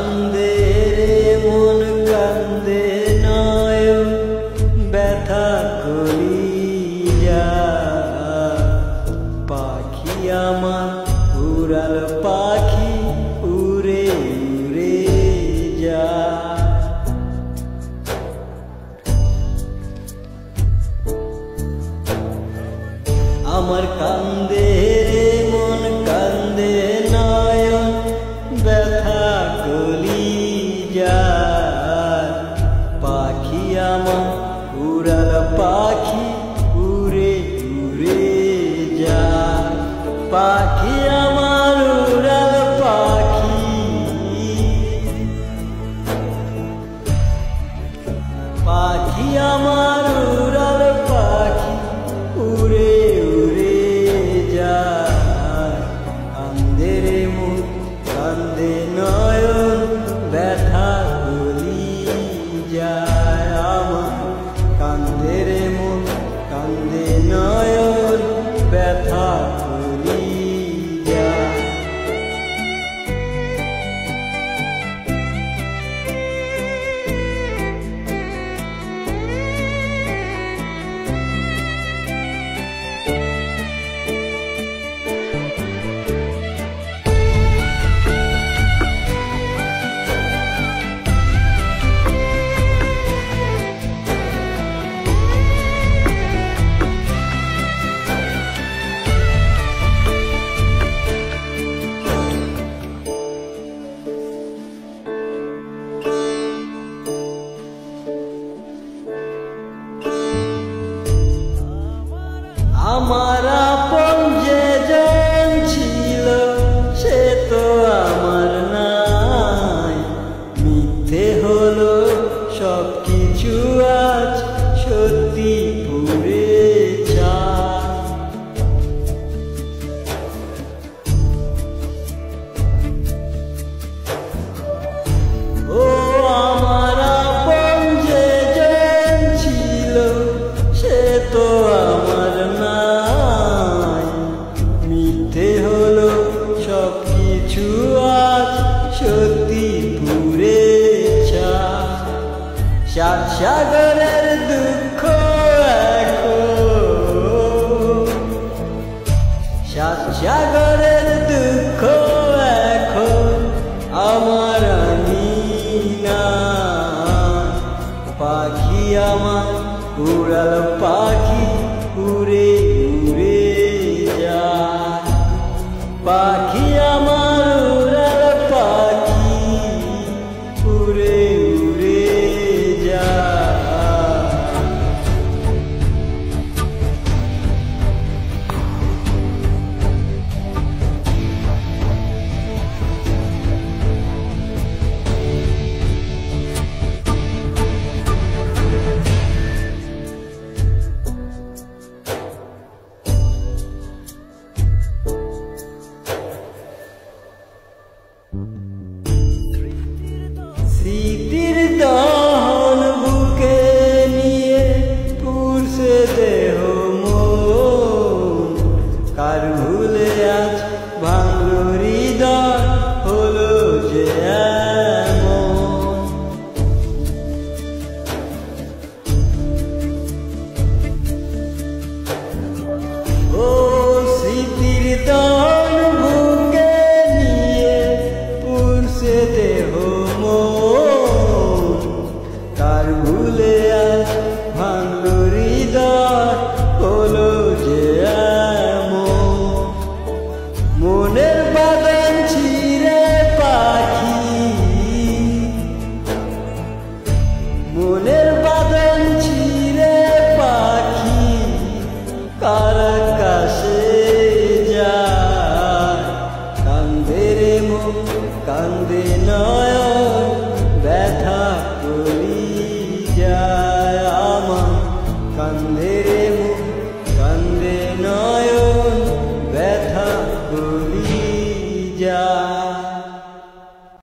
কান্দে রে মন কান্দে নয়ন ব্যথা কলিজা পাখি আমার উড়াল পাখি উড়ে উড়ে যা আমার কান্দে রে মন কান্দে নয়ন ব্যথা কলিজা পাখি আমার উড়াল পাখি উড়ে উড়ে যা পাখি আমার উড়াল পাখি পাখি আমার উড়াল পাখি উড়ে উড়ে যায় কান্দে রে মন কান্দে নয়ন ব্যথা কলিজা আমার কান্দে রে মন কান্দে নয়ন ব্যথা কলিজা আমার আপন যে জন ছিল সে তো আমার নাই মিথ্যে হলো সব কিছু আজ সত্যি পুরে যায় ও আমার আপন যে জন ছিল সে তো আমার সব কিছু আজ সত্যি পুরে সাত সাগরের দুঃখ এখন সাত সাগরের দুঃখ এখন আমার আনি না পাখি আমার উড়াল পাখি উড়ে উড়ে যায় পাখি আমার উড়াল পাখি উড়ে উড়ে যায় স্মৃতির দহন বুকে নিয়ে পুরছে দেহ মন কার